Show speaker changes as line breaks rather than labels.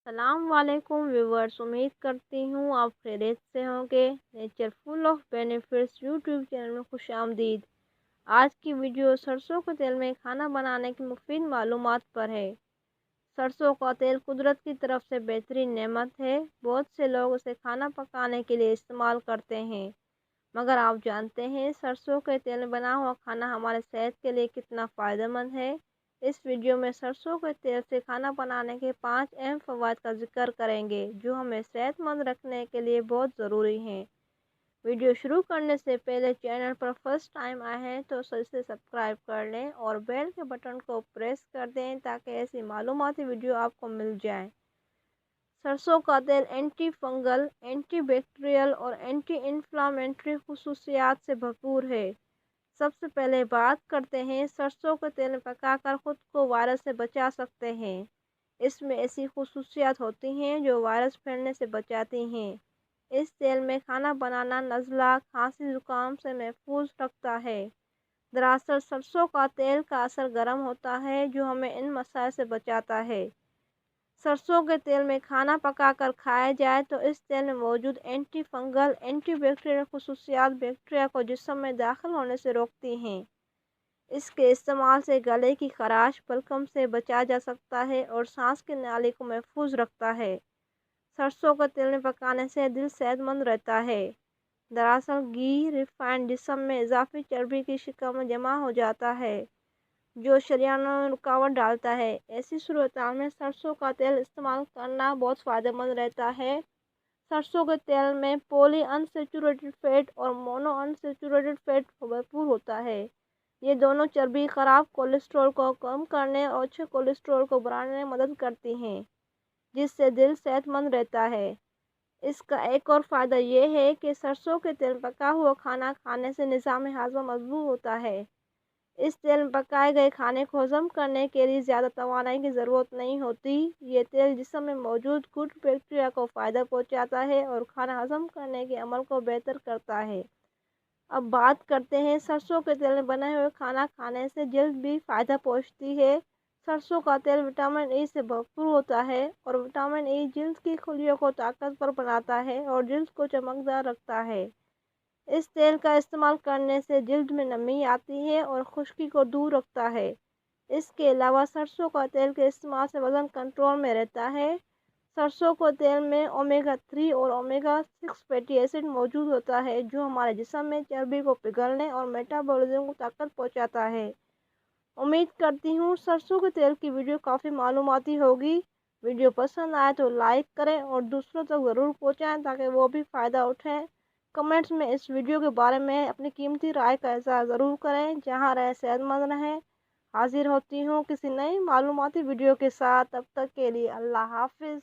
السلام علیکم ویورز، امید کرتی ہوں آپ خیریت سے ہوں گے۔ Nature full of benefits YouTube channel میں خوش آمدید۔ آج کی ویڈیو سرسوں کے تیل میں کھانا بنانے کی مفید معلومات پر ہے۔ سرسوں کا تیل قدرت کی طرف سے بہترین نعمت ہے۔ بہت سے لوگ اسے کھانا پکانے کے لیے استعمال کرتے ہیں، مگر آپ جانتے ہیں سرسوں کے تیل میں بنا ہوا کھانا ہمارے صحت کے لیے کتنا فائدہ مند ہے؟ اس ویڈیو میں سرسوں کے تیل سے کھانا بنانے کے 5 اہم فوائد کا ذکر کریں گے جو ہمیں صحت مند رکھنے کے لیے بہت ضروری ہیں۔ ویڈیو شروع کرنے سے پہلے چینل پر فرسٹ ٹائم آئے ہیں تو اسے سبسکرائب کر لیں اور بیل کے بٹن کو پریس کر دیں تاکہ ایسی معلوماتی ویڈیو آپ کو مل جائیں۔ سرسوں کا تیل اینٹی فنگل، اینٹی بیکٹیریل اور اینٹی انفلامٹری خصوصیات سے بھرپور ہے۔ سب سے پہلے بات کرتے ہیں سرسوں کے تیل میں پکا کر خود کو وائرس سے بچا سکتے ہیں۔ اس میں ایسی خصوصیات ہوتی ہیں جو وائرس پھیلنے سے بچاتی ہیں۔ اس تیل میں کھانا بنانا نزلہ، کھانسی، زکام سے محفوظ رکھتا ہے۔ دراصل سرسوں کا تیل کا اثر گرم ہوتا ہے جو ہمیں ان مسائل سے بچاتا ہے۔ سرسوں کے تیل میں کھانا پکا کر کھایا جائے تو اس تیل میں موجود اینٹی فنگل، اینٹی بیکٹیریل خصوصیات بیکٹیریا کو جسم میں داخل ہونے سے روکتی ہیں۔ اس کے استعمال سے گلے کی خراش، بلغم سے بچا جا سکتا ہے اور سانس کی نالی کو محفوظ رکھتا ہے۔ سرسوں کے تیل میں پکانے سے دل صحت مند رہتا ہے۔ دراصل گھی ریفائنڈ جسم میں اضافی چربی کی شکل میں جمع ہو جاتا ہے جو شریانوں میں رکاوٹ ڈالتا ہے۔ ایسی صورتحال میں سرسوں کا تیل استعمال کرنا بہت فائدہ مند رہتا ہے۔ سرسوں کے تیل میں پولی انسیچوریٹڈ فیٹ اور مونو انسیچوریٹڈ فیٹ بھرپور ہوتا ہے۔ یہ دونوں چربی خراب کولیسٹرول کو کم کرنے اور اچھے کولیسٹرول کو بڑھانے میں مدد کرتی ہیں، جس سے دل صحت مند رہتا ہے۔ اس کا ایک اور فائدہ یہ ہے کہ سرسوں کے تیل پکا ہوا کھانا کھانے سے نظام ہاضمہ مضبوط ہوتا ہے۔ اس تیل میں پکائے گئے کھانے کو ہضم کرنے کے لیے زیادہ توانائی کی ضرورت نہیں ہوتی۔ یہ تیل جسم میں موجود گڈ بیکٹیریا کو فائدہ پہنچاتا ہے اور کھانا ہضم کرنے کے عمل کو بہتر کرتا ہے۔ اب بات کرتے ہیں سرسوں کے تیل میں بنے ہوئے کھانا کھانے سے جلد بھی فائدہ پہنچتی ہے۔ سرسوں کا تیل وٹامن ای سے بھرپور ہوتا ہے اور وٹامن ای جلد کی خلیوں کو طاقتور بناتا ہے اور جلد کو چمکدار رکھتا ہے۔ اس تیل کا استعمال کرنے سے جلد میں نمی آتی ہے اور خشکی کو دور رکھتا ہے۔ اس کے علاوہ سرسوں کا تیل کے استعمال سے وزن کنٹرول میں رہتا ہے۔ سرسوں کے تیل میں اومیگا 3 اور اومیگا 6 فیٹی ایسڈ موجود ہوتا ہے جو ہمارے جسم میں چربی کو پگھلنے اور میٹابولزم کو طاقت پہنچاتا ہے۔ امید کرتی ہوں سرسوں کے تیل کی ویڈیو کافی معلوماتی ہوگی۔ ویڈیو پسند آئے تو لائک کریں اور دوسروں تک ضرور پہنچائیں تاکہ وہ بھی فائدہ اٹھیں۔ کمنٹس میں اس ویڈیو کے بارے میں اپنی قیمتی رائے کا اظہار ضرور کریں۔ جہاں رہیں صحت مند رہیں۔ حاضر ہوتی ہوں کسی نئی معلوماتی ویڈیو کے ساتھ، تب تک کے لیے اللہ حافظ۔